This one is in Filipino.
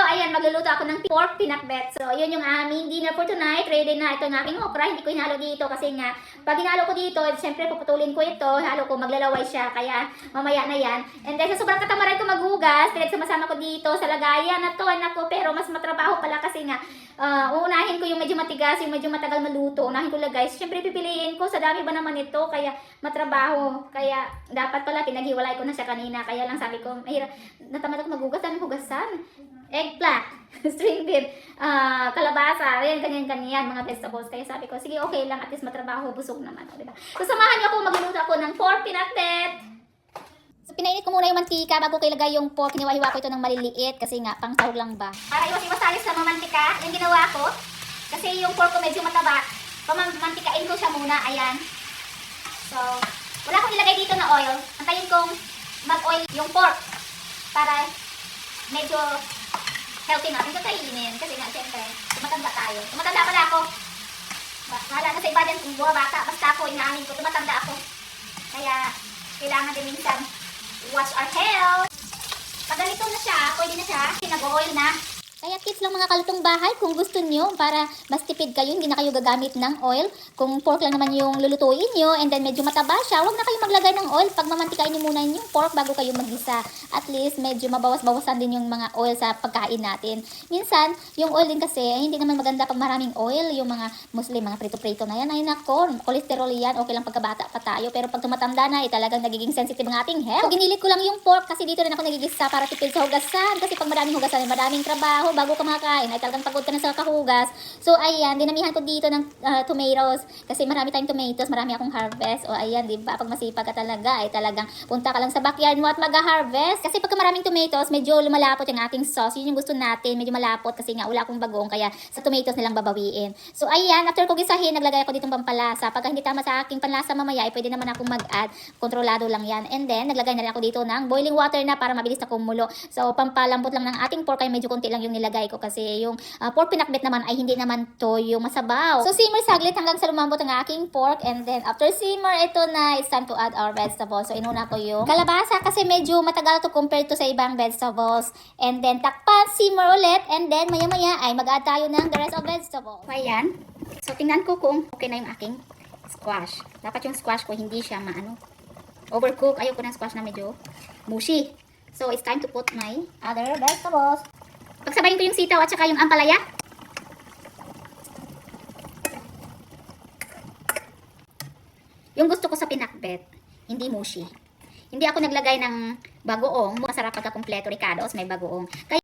ayan, magluluto ako ng pork pinakbet. So, yun yung aming dinner for tonight. Ready na ito ng aking okra. Hindi ko hinalo dito kasi nga, pag hinalo ko dito, siyempre puputulin ko ito. Halo ko, maglalaway siya. Kaya, mamaya na yan. And then, sa sobrang katamaran ko maghugas, pinagsama ko dito sa lagayan na to, anak ko. Pero, mas matrabaho pala kasi nga, uunahin ko yung medyo matigas, yung medyo matagal maluto. Unahin ko lang guys. Siyempre, pipiliin ko. Sa dami ba naman ito? Kaya, matrabaho. Kaya, dapat pala, pinaghiwalay ko na siya kanina. Kaya lang sabi ko, mahirap. Natamad ako maghugas. Daming hugasan. Eggplant, string bean, kalabasa, ayan, ganyan-ganyan, mga vegetables. Kaya sabi ko, sige, okay lang, at least matrabaho, busog naman. Diba? So, samahan niyo ako, magluluto ako ng pork pinakbet. So, pinainit ko muna yung mantika bago ko ilagay yung pork. Hiniwa-hiwa ko ito ng maliliit kasi nga, pang sahog lang ba. Para iwas-iwas tayo sa mamantika, yung ginawa ko. Kasi yung pork ko medyo mataba. Pamantikain ko siya muna, ayan. So, wala akong ilagay dito na oil. Antayin kong mag-oil yung pork para medyo healthy natin ito kainin. Kasi nga, siyempre, tumatanda tayo. Tumatanda pala ako. Bahala na sa iba din kung buha bata. Basta ako, inaamin ko, tumatanda ako. Kaya, kailangan din minsan watch our health. Pag ganito na siya, pwede na siya. Nag-oil na. Kaya tips lang mga kalutong bahay kung gusto nyo para mas tipid kayo, hindi na kayo gagamit ng oil. Kung pork lang naman yung lulutuin nyo and then medyo mataba siya, huwag na kayo maglagay ng oil. Pag mamantikain nyo muna yung pork bago kayo magisa. At least medyo mabawas-bawasan din yung mga oil sa pagkain natin. Minsan, yung oil din kasi, hindi naman maganda pag maraming oil. Yung mga Muslim, mga prito-prito na yan, ay nako, cholesterol yan, okay lang pagkabata pa tayo. Pero pag tumatanda na, talagang nagiging sensitive ang ating health. So, ginilit ko lang yung pork kasi dito rin ako nagigisa para tipid sa hugasan. Kasi pag maraming hugasan, maraming trabaho bago ka makakain, ay talagang pagod ka na sa kahugas. So, ayan, dinamihan ko dito ng tomatoes. Kasi marami tayong tomatoes, marami akong harvest. O, ayan, diba? Pag masipag ka talaga, ay talagang punta ka lang sa backyard mo at mag-harvest. Kasi pagka maraming tomatoes, medyo lumalapot yung ating sauce. Yun yung gusto natin, medyo malapot kasi nga wala akong bagong, kaya sa tomatoes nilang babawiin. So, ayan, after ko gisahin, naglagay ako ditong pampalasa. Pagka hindi tama sa aking panlasa mamaya, ay pwede naman akong mag-add. Kontrolado lang yan. And then, naglagay na rin ako dito ng boiling water na para mabilis na kumulo. So, pampalambot lang ng ating pork, kaya medyo konti lang yung nilagay ko kasi yung pork pinakbet naman ay hindi naman to yung masabaw. So simmer saglit hanggang sa lumambot ang aking pork, and then after simmer, ito na, it's time to add our vegetables. So inuna ko yung kalabasa kasi medyo matagal to compared to sa ibang vegetables. And then takpan, simmer ulit, and then maya maya ay mag-add tayo ng the rest of vegetables. So ayan. So tingnan ko kung okay na yung aking squash. Dapat yung squash ko hindi siya overcook. Ayoko ng squash na medyo mushy. So it's time to put my other vegetables. Pagsabayin ko yung sitaw at saka yung ampalaya. Yung gusto ko sa pinakbet, hindi mushy. Hindi ako naglagay ng bagoong. Masarap pagka kumpleto ricados, may bagoong. Kaya